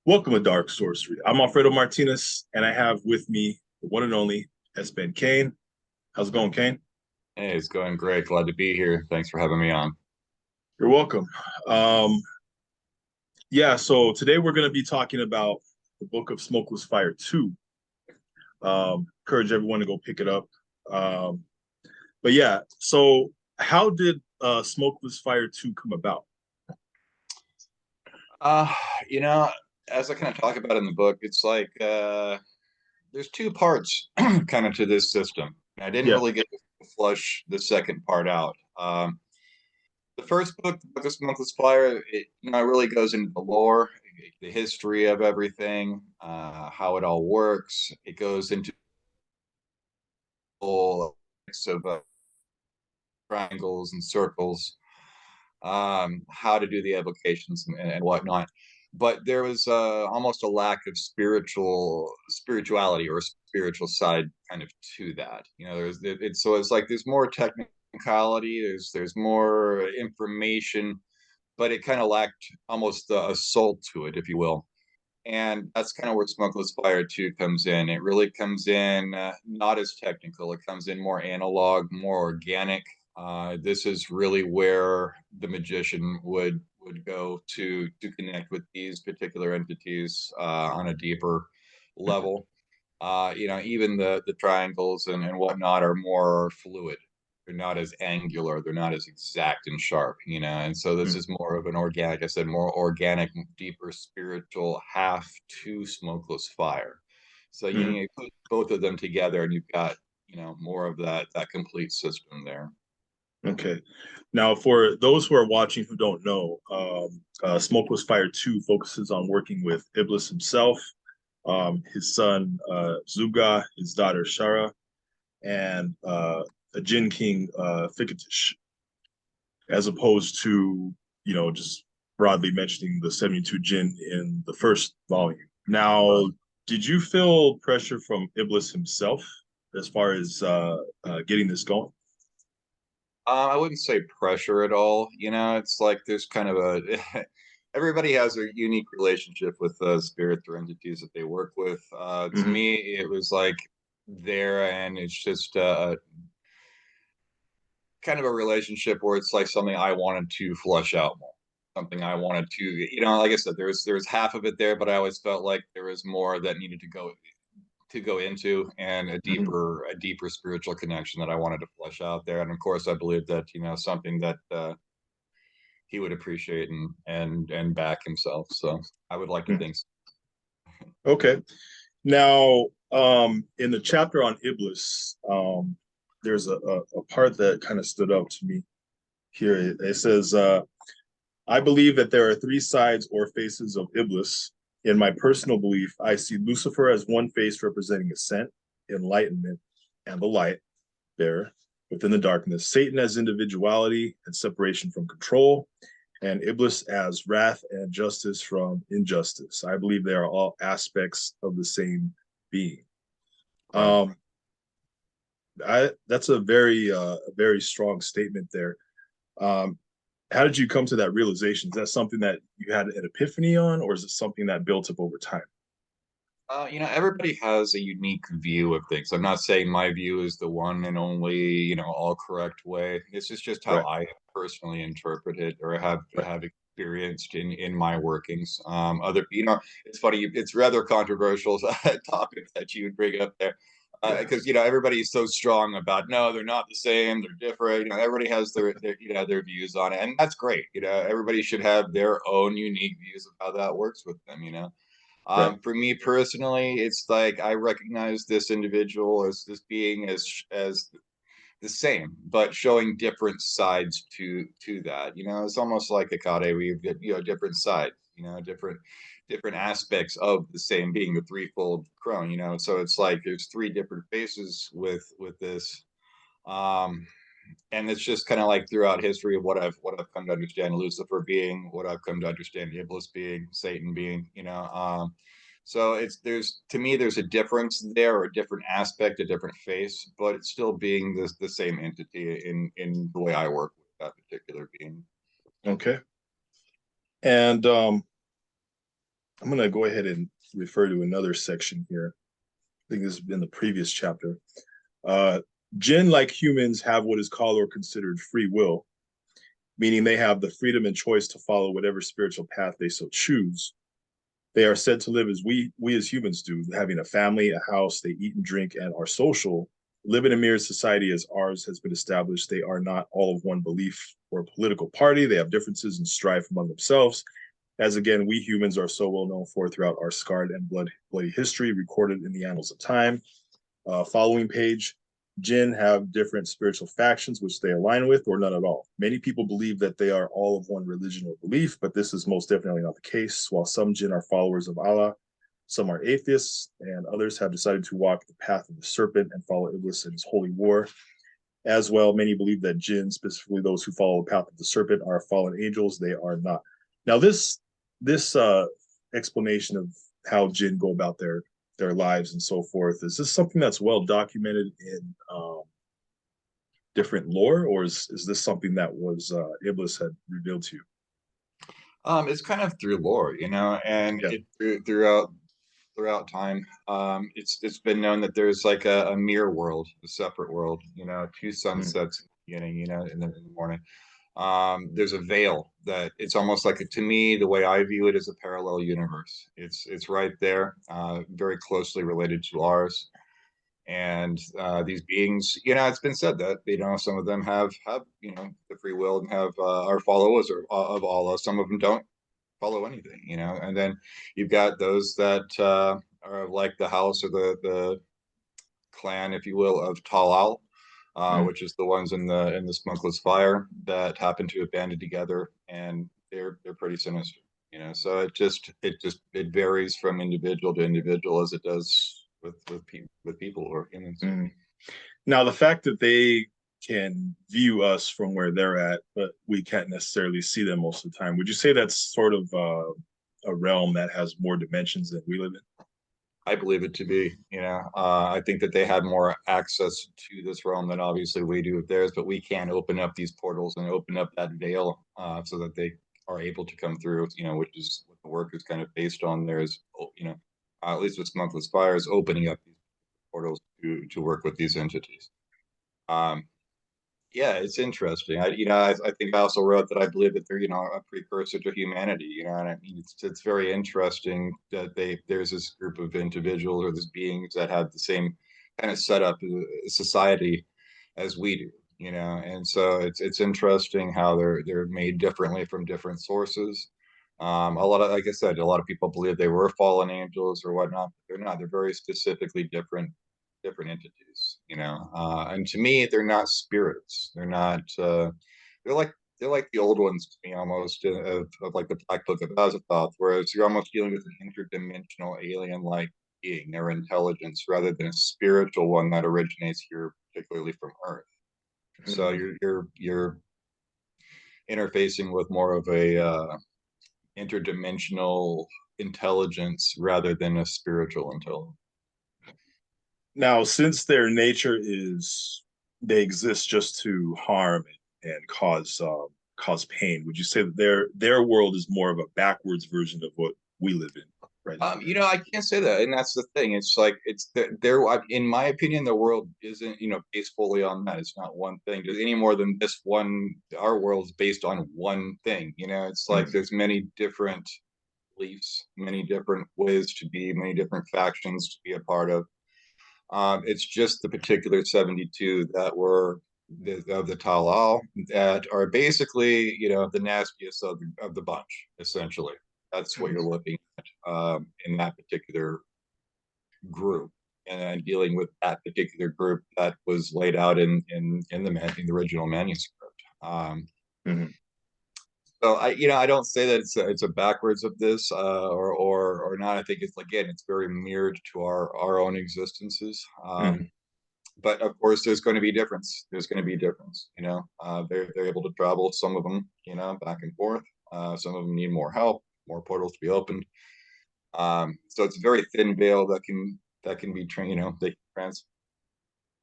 Welcome to Dark Sorcery. I'm Alfredo Martinez, and I have with me the one and only S Ben Qayin. How's it going, Kane? Hey, it's going great. Glad to be here. Thanks for having me on. You're welcome. So today we're going to be talking about the book of Smokeless Fire 2. Encourage everyone to go pick it up. So how did Smokeless Fire 2 come about? Uh, you know, as I kind of talk about in the book, it's like there's two parts kind of to this system. I didn't Yeah. really get to flush the second part out. The first book, the Book of Smokeless Fire, it really goes into the lore, the history of everything, how it all works. It goes into all of triangles and circles, how to do the applications and whatnot. But there was almost a lack of spirituality or spiritual side kind of to that. So it's like there's more technicality, there's more information, but it kind of lacked almost a soul to it, if you will. And that's kind of where Smokeless Fire 2 comes in. It really comes in not as technical. It comes in more analog, more organic. This is really where the magician would go to connect with these particular entities on a deeper level. Even the triangles and whatnot are more fluid. They're not as angular. They're not as exact and sharp. And so this is more of an organic, I said, more organic, deeper spiritual half to Smokeless Fire. So Mhm. you put both of them together, and you've got more of that complete system there. Okay. Now, for those who are watching who don't know, Smokeless Fire 2 focuses on working with Iblis himself, his son Zuga, his daughter Shara, and a Jinn King Thicket, as opposed to, just broadly mentioning the 72 Jinn in the first volume. Now, did you feel pressure from Iblis himself as far as getting this going? I wouldn't say pressure at all. It's like there's kind of everybody has a unique relationship with spirits or entities that they work with. To Hmm. me, it was like there, and it's just kind of a relationship where it's like something I wanted to flush out more. Something I wanted to, like I said, there's half of it there, but I always felt like there was more that needed to go into, and Hmm. a deeper spiritual connection that I wanted to flesh out there. And of course, I believe that something that he would appreciate and back himself. So I would like to think so. Okay. Now, in the chapter on Iblis, there's a part that kind of stood out to me here. It says, I believe that there are three sides or faces of Iblis. In my personal belief, I see Lucifer as one face representing ascent, enlightenment, and the light there within the darkness, Satan as individuality and separation from control, and Iblis as wrath and justice from injustice. I believe they are all aspects of the same being. Right. Um, that's a very strong statement there. Um, how did you come to that realization? Is that something that you had an epiphany on, or is it something that built up over time? Everybody has a unique view of things. I'm not saying my view is the one and only, all correct way. This is just how Right, I personally interpret it or right. have experienced in my workings. It's funny. It's rather controversial topic that you would bring up there. Yeah. Because everybody's so strong about no, they're not the same, they're different. Everybody has their views on it, and that's great. Everybody should have their own unique views of how that works with them. Right. For me personally, it's like I recognize this individual as this being as the same, but showing different sides to that. It's almost like a kade, where you've got different sides, different aspects of the same being, the threefold crone. So it's like there's three different faces with this. Um, and it's just kind of like throughout history of what I've come to understand Lucifer being, what I've come to understand Iblis being, Satan being, so it's there's to me there's a difference there, or a different aspect, a different face, but it's still being the same entity in the way I work with that particular being. Okay. And I'm going to go ahead and refer to another section here. I think this has been the previous chapter. Uh, Jinn, like humans, have what is called or considered free will, meaning they have the freedom and choice to follow whatever spiritual path they so choose. They are said to live as we as humans do, having a family, a house, they eat and drink and are social. Live in a mirrored society as ours has been established. They are not all of one belief or political party. They have differences and strife among themselves. As again, we humans are so well known for throughout our scarred and bloody history recorded in the annals of time. Following page, Jinn have different spiritual factions which they align with or none at all. Many people believe that they are all of one religion or belief, but this is most definitely not the case. While some Jinn are followers of Allah, some are atheists, and others have decided to walk the path of the serpent and follow Iblis in his holy war. As well, many believe that Jinn, specifically those who follow the path of the serpent, are fallen angels. They are not. Now, this explanation of how Jinn go about their lives and so forth, is this something that's well documented in different lore, or is this something that was Iblis had revealed to you? It's kind of through lore, and Yeah. throughout time. It's been known that there's like a mirror world, a separate world, two Mm. sunsets in the beginning, in the morning. There's a veil that it's almost like to me, the way I view it is a parallel universe. It's right there, very closely related to ours. And these beings, it's been said that some of them have the free will and have are followers of Allah. Some of them don't follow anything, and then you've got those that are like the house or the clan, if you will, of Talal, Mm. which is the ones in the Smokeless Fire that happen to have banded together, and they're pretty sinister, so it varies from individual to individual, as it does with people or humans. Mm. Now, the fact that they can view us from where they're at, but we can't necessarily see them most of the time, would you say that's sort of a realm that has more dimensions than we live in? I believe it to be, I think that they had more access to this realm than obviously we do with theirs, but we can open up these portals and open up that veil so that they are able to come through, which is what the work is kind of based on. There's, at least with Smokeless Fire, is opening up these portals to work with these entities. Um, yeah, it's interesting. I think I also wrote that I believe that they're, a precursor to humanity, and I mean, it's very interesting that there's this group of individuals or these beings that have the same kind of setup society as we do, and so it's interesting how they're made differently from different sources. A lot of, like I said, a lot of people believe they were fallen angels or whatnot, but they're not. They're very specifically different entities, and to me, they're not spirits. They're not. They're like they're like the old ones to me, almost of like the Black Book of Azathoth, whereas you're almost dealing with an interdimensional alien-like being, their intelligence, rather than a spiritual one that originates here, particularly from Earth. So Mm. you're interfacing with more of a interdimensional intelligence rather than a spiritual intelligence. Now, since their nature is they exist just to harm and cause pain, would you say that their world is more of a backwards version of what we live in right now? I can't say that, and that's the thing. It's like there. In my opinion, the world isn't based fully on that. It's not one thing any more than this one. Our world is based on one thing. It's like Mm. there's many different beliefs, many different ways to be, many different factions to be a part of. It's just the particular 72 that were of the Talal that are basically, the nastiest of the bunch, essentially. That's what you're looking at in that particular group, and dealing with that particular group that was laid out in the original manuscript. Mhm. So I don't say that it's a backwards of this or not. I think it's very mirrored to our own existences. Mhm. But of course, there's going to be difference. There's going to be difference. They're able to travel. Some of them, back and forth. Some of them need more help, more portals to be opened. So it's a very thin veil that can be trained. They can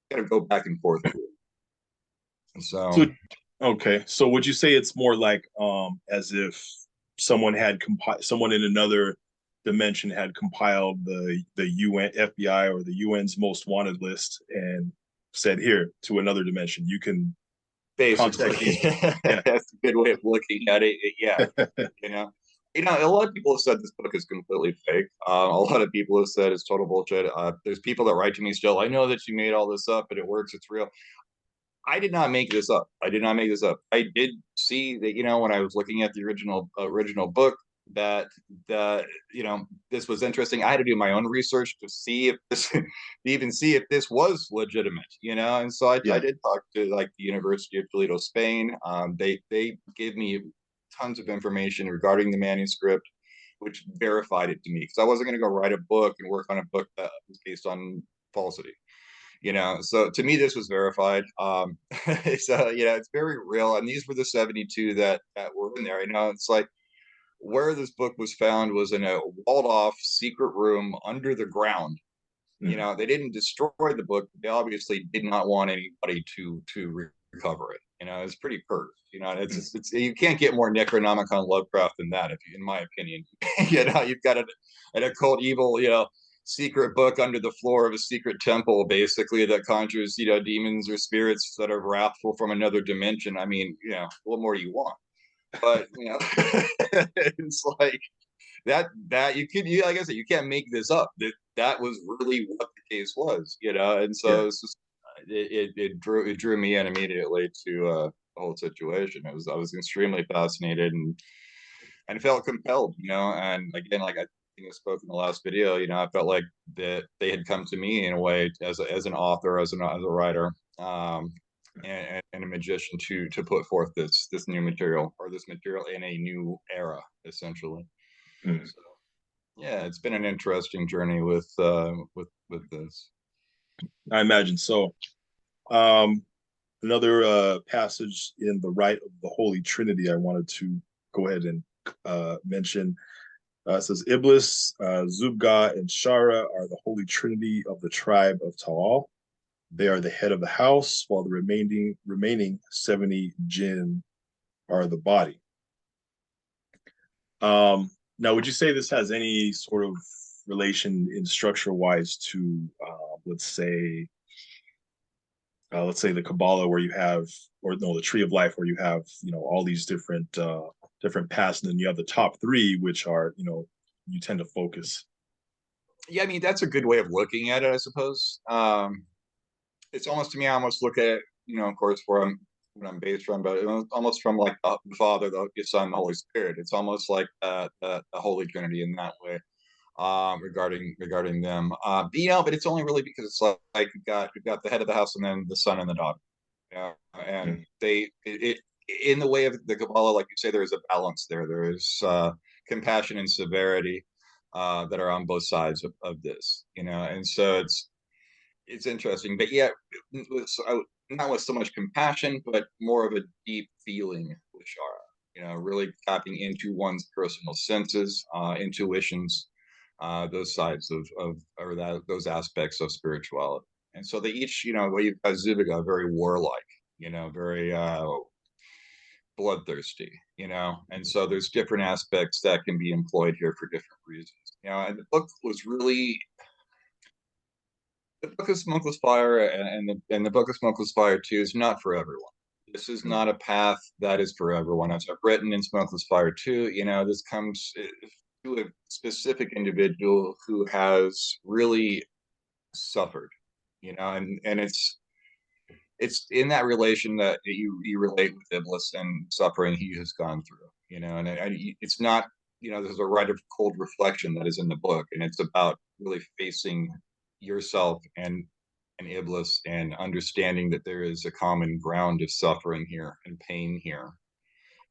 got to go back and forth. So So, okay. So would you say it's more like as if someone in another dimension had compiled the UN FBI or the UN's most wanted list and said, here to another dimension, you can Basically. contact these people. Yeah. That's a good way of looking at it. Yeah. You know, a lot of people have said this book is completely fake. A lot of people have said it's total bullshit. There's people that write to me still. I know that you made all this up, but it works. It's real. I did not make this up. I did not make this up. I did see that, when I was looking at the original book, that this was interesting. I had to do my own research to see if this to even see if this was legitimate, and so I did talk to like the University of Toledo, Spain. They gave me tons of information regarding the manuscript, which verified it to me, because I wasn't going to go write a book and work on a book that was based on falsity. So to me this was verified. So it's very real, and these were the 72 that were in there. It's like where this book was found was in a walled off secret room under the ground. They didn't destroy the book. They obviously did not want anybody to recover it. It's pretty cursed. It's you can't get more Necronomicon Lovecraft than that, if you, in my opinion. You've got an occult evil, secret book under the floor of a secret temple, basically, that conjures, demons or spirits that are wrathful from another dimension. I mean, what more do you want? But it's like that like I said, you can't make this up. That was really what the case was, and so it's just, it drew me in immediately to the whole situation. I was extremely fascinated and felt compelled, and again, like I think I spoke in the last video, I felt like that they had come to me in a way as an author, as a writer, and a magician to put forth this new material, or this material in a new era, essentially. Mm. So yeah, it's been an interesting journey with this. I imagine so. Um, Another passage in the Rite of the Holy Trinity I wanted to go ahead and mention. It says Iblis, Zuga, and Shara are the Holy Trinity of the tribe of Taal. They are the head of the house, while the remaining 70 Jinn are the body. Now, would you say this has any sort of relation in structure wise to, let's say the Kabbalah, where you have, or no, the Tree of Life, where you have, all these different paths, and then you have the top three, which are, you tend to focus. Yeah, I mean, that's a good way of looking at it, I suppose. It's almost, to me, I almost look at it, of course, where I'm based from, but almost from like the Father, the Son, the Holy Spirit. It's almost like the Holy Trinity in that way, regarding them. But it's only really because it's like we've got the head of the house, and then the son and the daughter. And in the way of the Kabbalah, like you say, there is a balance there. There is compassion and severity that are on both sides of this, and so it's interesting. But yeah, not with so much compassion, but more of a deep feeling with Shara. Really tapping into one's personal senses, intuitions, those sides those aspects of spirituality. And so they each, well, you've got Zuga, very warlike, very bloodthirsty, and so there's different aspects that can be employed here for different reasons. And the book was really the book of Smokeless Fire, and the book of Smokeless Fire 2 is not for everyone. This is not a path that is for everyone. As I've written in Smokeless Fire 2, this comes to a specific individual who has really suffered, and it's in that relation that you relate with Iblis and suffering he has gone through, and it's not, there's a rite of cold reflection that is in the book, and it's about really facing yourself and Iblis, and understanding that there is a common ground of suffering here and pain here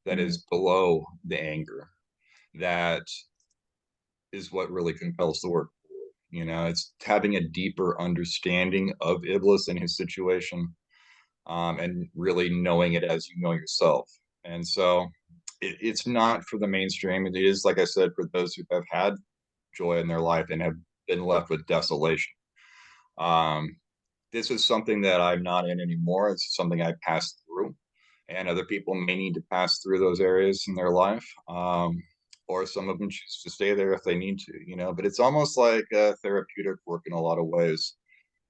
that is below the anger. That is what really compels the work. It's having a deeper understanding of Iblis and his situation, and really knowing it as you know yourself. And so it's not for the mainstream. It is, like I said, for those who have had joy in their life and have been left with desolation. This is something that I'm not in anymore. It's something I passed through, and other people may need to pass through those areas in their life, or some of them choose to stay there if they need to, you know. But it's almost like a therapeutic work in a lot of ways.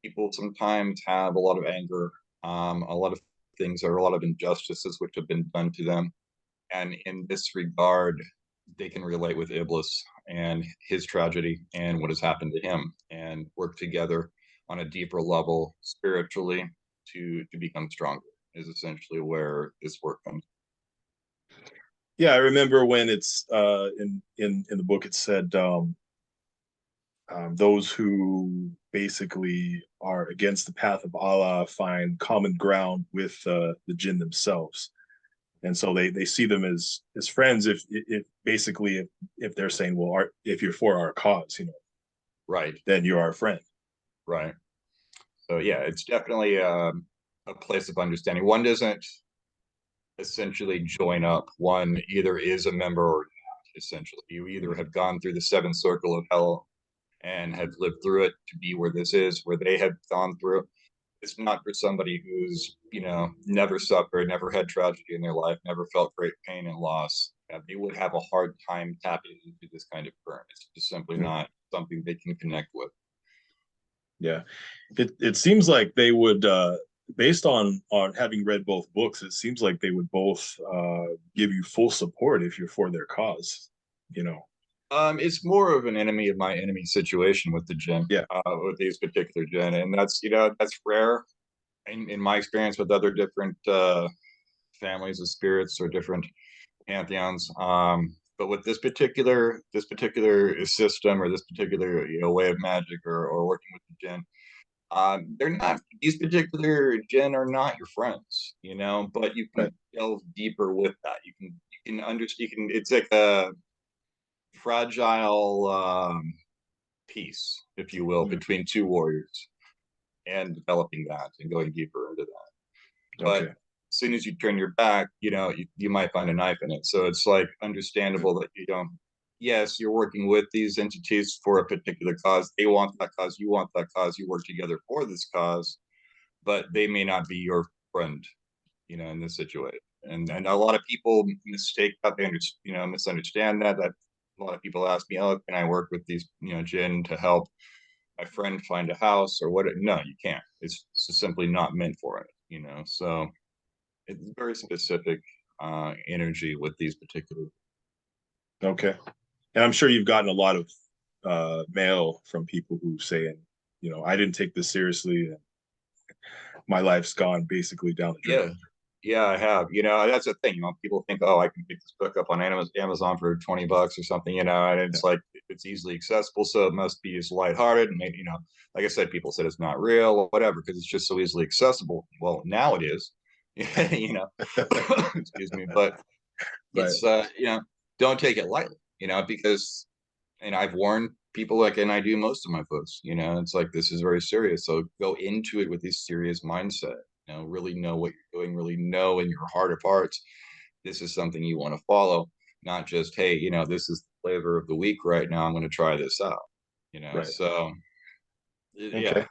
People sometimes have a lot of anger, a lot of things, or a lot of injustices which have been done to them, and in this regard, they can relate with Iblis and his tragedy and what has happened to him, and work together on a deeper level spiritually to become stronger. Is essentially where this work comes. Yeah, I remember when it's in the book it said those who basically are against the path of Allah find common ground with the jinn themselves, and so they see them as friends. If basically if they're saying, well, if you're for our cause, you know, Right, then you're our friend. right. So yeah, it's definitely a place of understanding. One doesn't essentially join up. One either is a member or not. Essentially, you either have gone through the seventh circle of hell and have lived through it to be where this is, where they have gone through. It's not for somebody who's, you know, never suffered, never had tragedy in their life, never felt great pain and loss. They would have a hard time tapping into this kind of current. It's just simply not something they can connect with. Yeah, it seems like they would, based on having read both books, it seems like they would both give you full support if you're for their cause. You know. It's more of an enemy of my enemy situation with the Jinn, Yeah. with these particular Jinn, and that's, you know, that's rare in my experience with other different families of spirits or different pantheons. But with this particular system or this particular, you know, way of magic, or working with the Jinn, they're not, these particular Jinn are not your friends, you know. But you Right. can delve deeper with that. You can understand. You can. It's like a fragile peace, if you will, Mm. between two warriors, and developing that and going deeper into that. But Okay. as soon as you turn your back, you know, you might find a knife in it. So it's like understandable that you don't. Yes, you're working with these entities for a particular cause. They want that cause. You want that cause. You work together for this cause, but they may not be your friend, you know, in this situation. And a lot of people mistake that. They you know, misunderstand that. That a lot of people ask me, "Oh, can I work with these, you know, Jinn to help my friend find a house or what?" No, you can't. It's just simply not meant for it, you know. So it's very specific energy with these particular. Okay. And I'm sure you've gotten a lot of mail from people who saying, you know, I didn't take this seriously, and my life's gone basically down the drain. Yeah, yeah, I have. You know, that's the thing. You know, people think, oh, I can pick this book up on Amazon for $20 or something. You know, and Yeah. it's like it's easily accessible, so it must be as lighthearted. And maybe, you know, like I said, people said it's not real or whatever because it's just so easily accessible. Well, now it is. You know, excuse me, but Right. it's you know, don't take it lightly. You know, because, and I've warned people, like, and I do most of my books, you know, it's like, this is very serious. So go into it with this serious mindset, you know, really know what you're doing, really know in your heart of hearts, this is something you want to follow, not just, hey, you know, this is the flavor of the week right now. I'm going to try this out, you know? Right. So yeah. Okay.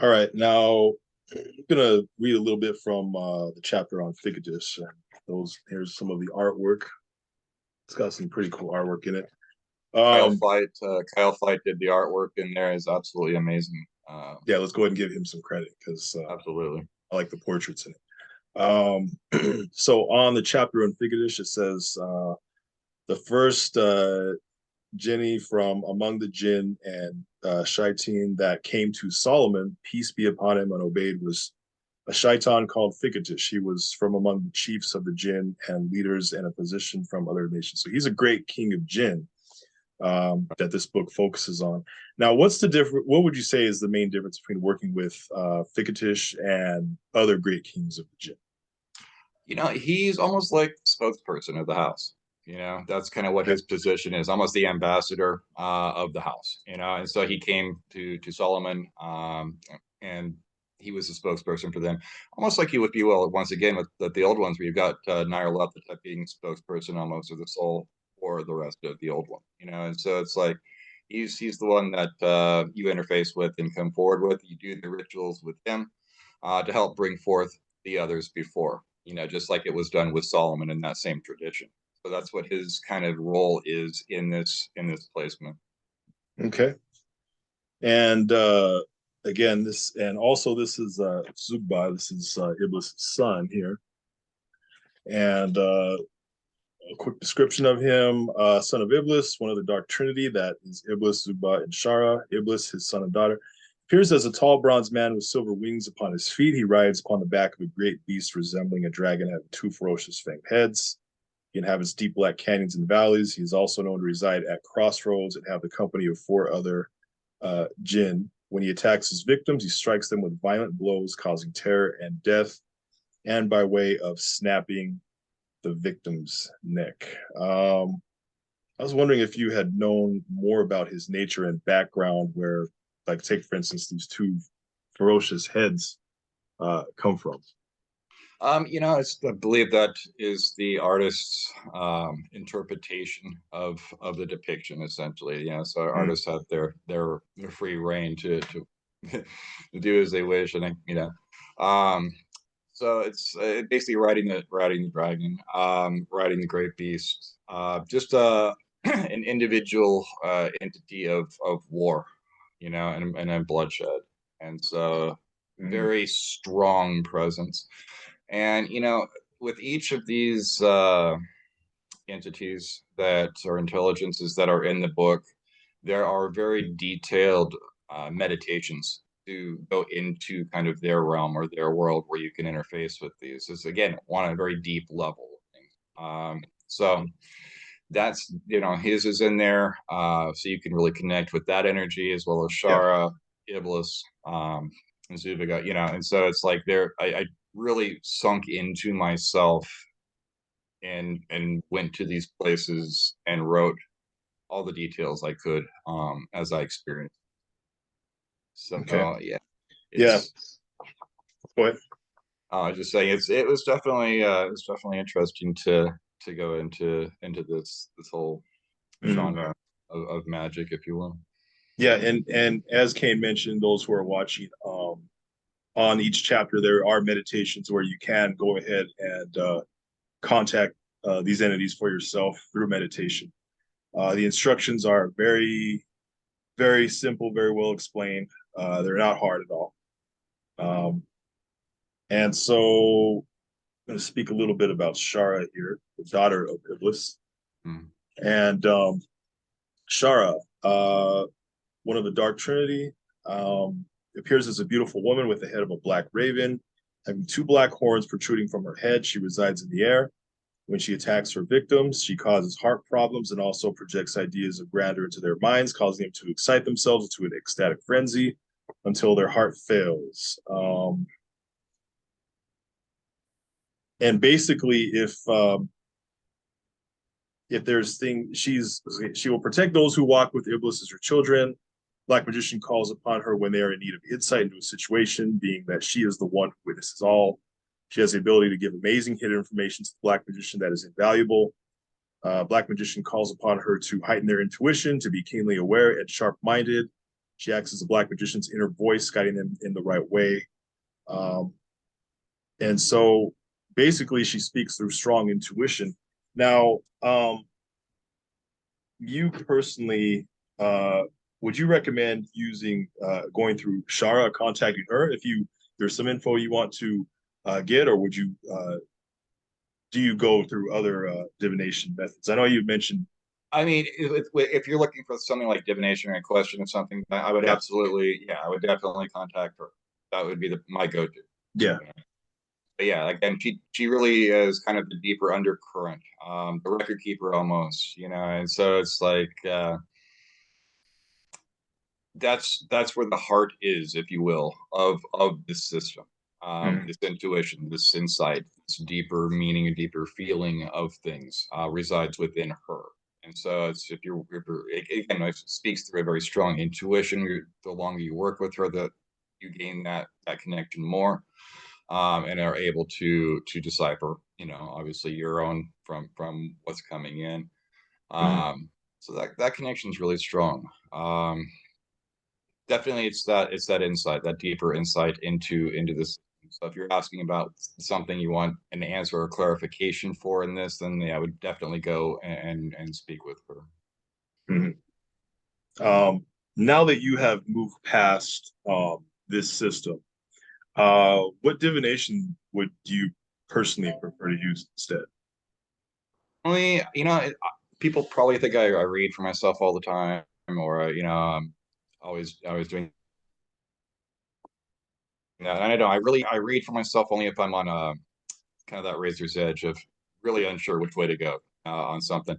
All right. Now I'm gonna read a little bit from the chapter on Thicket. And those here's some of the artwork. It's got some pretty cool artwork in it. Um, Kyle Fight did the artwork in there, is absolutely amazing. yeah, let's go ahead and give him some credit because Absolutely. I like the portraits in it. So on the chapter on Figadish, it says the first Jinni from among the Jinn and Shaitan that came to Solomon, peace be upon him, and obeyed, was a Shaitan called Thicketish. He was from among the chiefs of the Jinn and leaders and a physician from other nations. So he's a great king of Jinn that this book focuses on. Now, what's the difference? What would you say is the main difference between working with Thicketish and other great kings of the Jinn? You know, he's almost like the spokesperson of the house. You know, that's kind of what Okay. his position is, almost the ambassador of the house. You know, and so he came to Solomon, and he was the spokesperson for them, almost like you, if you will, once again with the old ones, where you've got Nyarlathotep being spokesperson almost, or the soul for the rest of the old one. You know, and so it's like he's the one that you interface with and come forward with. You do the rituals with him to help bring forth the others before, you know, just like it was done with Solomon in that same tradition. So that's what his kind of role is in this placement. Okay. And again, this is Zuba. This is Iblis' son here. And a quick description of him: son of Iblis, one of the Dark Trinity, that is Iblis, Zuba, and Shara. Iblis, his son and daughter, appears as a tall bronze man with silver wings upon his feet. He rides upon the back of a great beast resembling a dragon having two ferocious fanged heads. He inhabits deep black canyons and valleys. He is also known to reside at crossroads and have the company of four other Jinn. When he attacks his victims, he strikes them with violent blows, causing terror and death, and by way of snapping the victim's neck. I was wondering if you had known more about his nature and background, where, like, take for instance, these two ferocious heads come from. I believe that is the artist's interpretation of the depiction, essentially. So artists have their free reign to do as they wish, and so it's basically riding the dragon, riding the great beast, just an individual entity of war, and bloodshed, and so very strong presence. And with each of these entities that are intelligences that are in the book, there are very detailed meditations to go into kind of their realm or their world where you can interface with these. This again on a very deep level. So that's his is in there, so you can really connect with that energy, as well as Shara, Iblis, and Zuga, and so it's like I really sunk into myself and went to these places and wrote all the details I could as I experienced. So Yeah. Go ahead. I was just saying it was definitely interesting to go into this whole genre of magic, if you will. Yeah, and as Kane mentioned, those who are watching, on each chapter there are meditations where you can go ahead and contact these entities for yourself through meditation. The instructions are very, very simple, very well explained. They're not hard at all. And so I'm going to speak a little bit about Shara here, the daughter of Iblis. And Shara, one of the Dark Trinity, appears as a beautiful woman with the head of a black raven, having two black horns protruding from her head. She resides in the air. When she attacks her victims, she causes heart problems and also projects ideas of grandeur into their minds, causing them to excite themselves into an ecstatic frenzy until their heart fails. And basically, if there's things, she will protect those who walk with Iblis as her children. Black Magician calls upon her when they are in need of insight into a situation, being that she is the one who witnesses all. She has the ability to give amazing hidden information to the Black Magician that is invaluable. Black Magician calls upon her to heighten their intuition, to be keenly aware and sharp-minded. She acts as the Black Magician's inner voice, guiding them in the right way. And so basically she speaks through strong intuition. Now, you personally, would you recommend going through Shara, contacting her if there's some info you want to get, or would you do you go through other divination methods? I know you mentioned. I mean, if you're looking for something like divination or a question or something, I would absolutely, I would definitely contact her. That would be my go-to. Yeah. But yeah, again, she really is kind of the deeper undercurrent, the record keeper almost, and so it's like that's where the heart is, if you will, of this system. This intuition, this insight, this deeper meaning, a deeper feeling of things resides within her. And so it's if you're again, it speaks through a very strong intuition. The longer you work with her, that you gain that connection more, and are able to decipher, obviously your own from what's coming in. So that connection is really strong. Definitely, it's that insight, that deeper insight into this. So if you're asking about something you want an answer or clarification for in this, then yeah, I would definitely go and speak with her. Mhm. Now that you have moved past this system, what divination would you personally prefer to use instead? Only, people probably think I read for myself all the time, or I'm always doing that. And I don't. I read for myself only if I'm on a kind of that razor's edge of really unsure which way to go on something.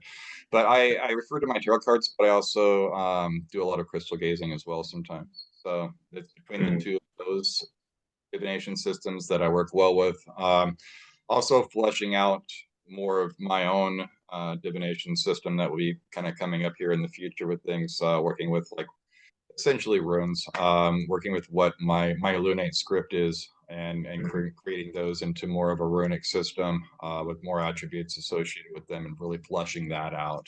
But I refer to my tarot cards, but I also do a lot of crystal gazing as well sometimes. So it's between the Mhm. two of those divination systems that I work well with. Also fleshing out more of my own divination system that will be kind of coming up here in the future with things, working with like essentially runes, working with what my lunate script is, and Mhm. creating those into more of a runic system with more attributes associated with them, and really fleshing that out.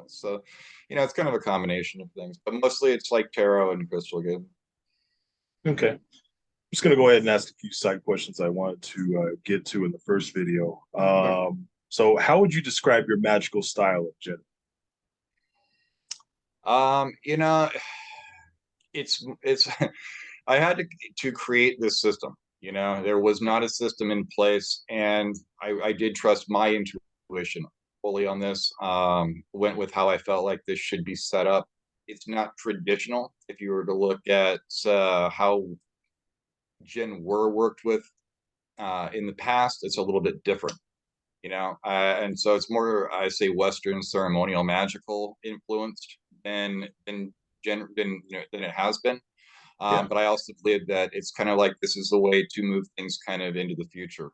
So, it's kind of a combination of things, but mostly it's like tarot and crystal gazing. Okay. I'm just going to go ahead and ask a few side questions I wanted to get to in the first video. So, how would you describe your magical style in general? Um, you know, it's I had to create this system. There was not a system in place, and I did trust my intuition fully on this. Went with how I felt like this should be set up. It's not traditional. If you were to look at how Jinn were worked with in the past, it's a little bit different. And so it's more, I say, Western ceremonial magical influenced than it has been. Yeah. But I also believe that it's kind of like this is the way to move things kind of into the future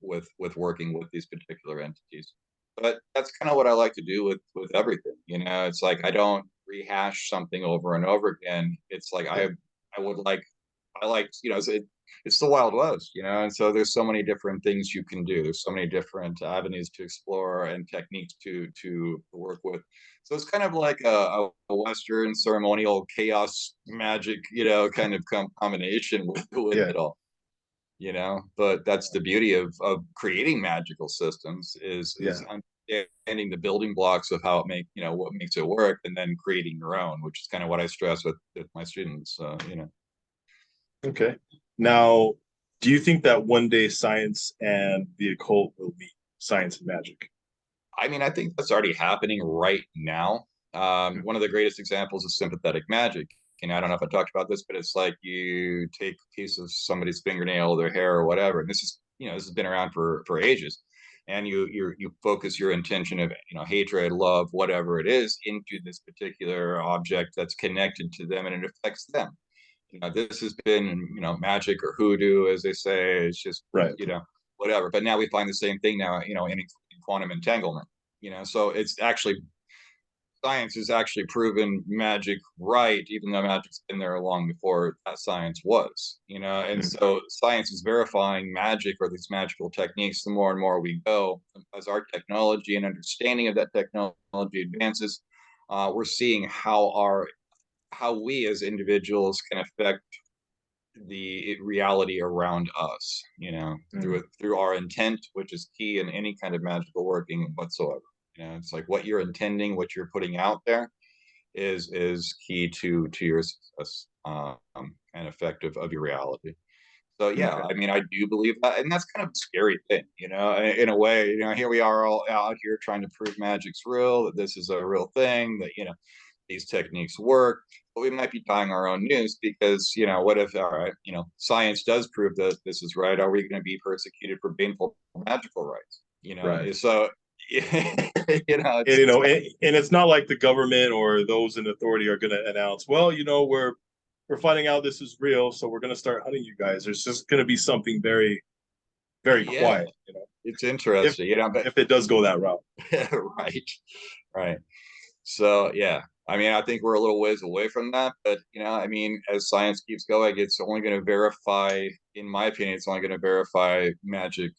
with working with these particular entities. But that's kind of what I like to do with everything. It's like I don't rehash something over and over again. It's like Yeah. I would like I like it's the Wild West, and so there's so many different things you can do. There's so many different avenues to explore and techniques to work with. So it's kind of like a Western ceremonial chaos magic, kind of combination with Yeah. it all. But that's the beauty of creating magical systems is Yeah. understanding the building blocks of how what makes it work, and then creating your own, which is kind of what I stress with my students. Okay. Now, do you think that one day science and the occult will meet, science and magic? I mean, I think that's already happening right now. One of the greatest examples is sympathetic magic. I don't know if I talked about this, but it's like you take a piece of somebody's fingernail, their hair, or whatever, and this has been around for ages. And you focus your intention of hatred, love, whatever it is, into this particular object that's connected to them, and it affects them. This has been magic or hoodoo, as they say. It's just Right. whatever. But now we find the same thing now, in quantum entanglement. So it's actually science has actually proven magic right, even though magic's been there long before that science was. And Mhm. so science is verifying magic or these magical techniques. The more and more we go, as our technology and understanding of that technology advances, we're seeing how we as individuals can affect the reality around us, Mhm. through our intent, which is key in any kind of magical working whatsoever. It's like what you're intending, what you're putting out there is key to your success and effective of your reality. So yeah, Okay. I mean, I do believe that, and that's kind of a scary thing, in a way. Here we are all out here trying to prove magic's real, that this is a real thing, that these techniques work, but we might be tying our own news because, what if, all right, science does prove that this is right? Are we going to be persecuted for baneful magical rights? Right. So, And it's and it's not like the government or those in authority are going to announce, well, we're finding out this is real, so we're going to start hunting you guys. There's just going to be something very, very yeah, quiet, it's if interesting, but if it does go that route. right, right. So yeah, I mean, I think we're a little ways away from that, but I mean, as science keeps going, it's only going to verify, in my opinion, it's only going to verify magic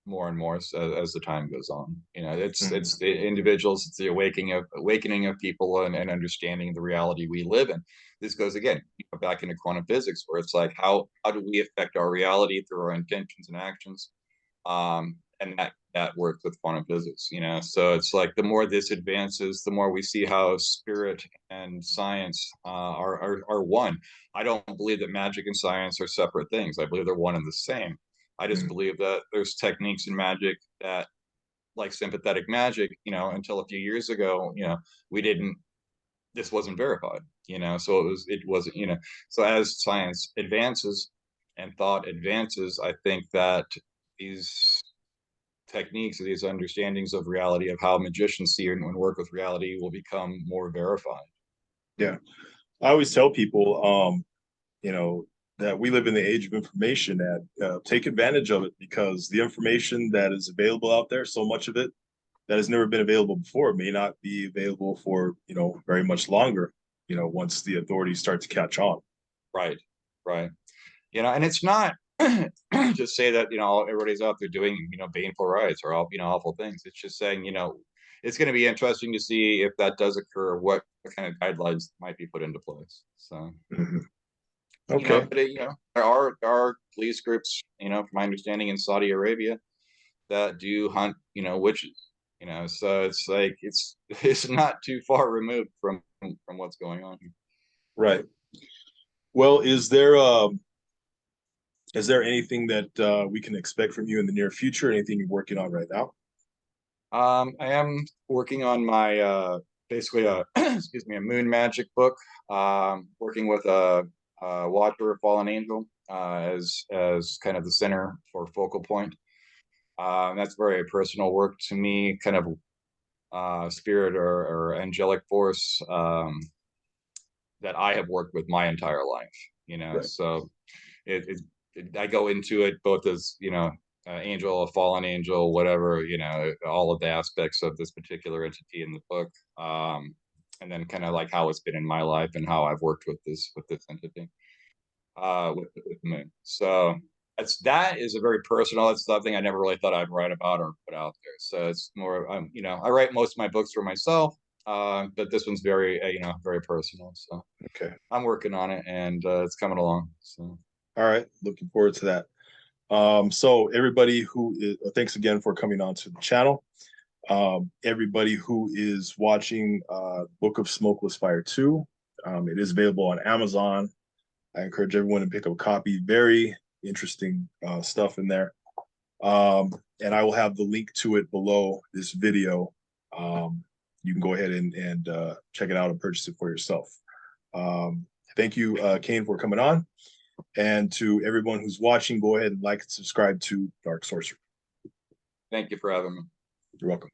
more and more as the time goes on. You know, Mhm. it's the individuals, it's the awakening of people and understanding the reality we live in. This goes again back into quantum physics, where it's like how do we affect our reality through our intentions and actions, and that works with quantum physics. You know, so it's like the more this advances, the more we see how spirit and science are one. I don't believe that magic and science are separate things. I believe they're one and the same. I just Mhm. believe that there's techniques in magic that, like sympathetic magic, you know, until a few years ago, you know, we didn't, this wasn't verified, you know, so it wasn't, you know, so as science advances and thought advances, I think that these techniques, these understandings of reality, of how magicians see and work with reality, will become more verified. Yeah, I always tell people, you know, that we live in the age of information, and take advantage of it, because the information that is available out there, so much of it that has never been available before, may not be available for, you know, very much longer, you know, once the authorities start to catch on. Right, right. You know, and it's not just say that, you know, everybody's out there doing, you know, baneful rights or all, you know, awful things. It's just saying, you know, it's going to be interesting to see if that does occur, what kind of guidelines might be put into place. So, Mhm. you know, Okay. but you know, there are police groups, you know, from my understanding, in Saudi Arabia that do hunt, you know, witches. You know, so it's like it's not too far removed from what's going on here. Right. Well, is there anything that we can expect from you in the near future? Anything you're working on right now? I am working on my basically a excuse me, a moon magic book. Working with a Watcher of Fallen Angel as kind of the center for focal point. That's very personal work to me, kind of spirit or angelic force that I have worked with my entire life. You know, Right. so I go into it both as, you know, angel, a fallen angel, whatever, you know, all of the aspects of this particular entity in the book, and then kind of like how it's been in my life and how I've worked with this entity, with the moon. So that is a very personal. That's something I never really thought I'd write about or put out there. So it's more, you know, I write most of my books for myself, but this one's very, you know, very personal. So Okay. I'm working on it, and it's coming along. So. All right. Looking forward to that. So everybody who is, thanks again for coming on to the channel. Everybody who is watching Book of Smokeless Fire 2, it is available on Amazon. I encourage everyone to pick up a copy. Very interesting stuff in there. And I will have the link to it below this video. You can go ahead and check it out and purchase it for yourself. Thank you, Qayin, for coming on. And to everyone who's watching, go ahead and like and subscribe to Dark Sorcery. Thank you for having me. You're welcome.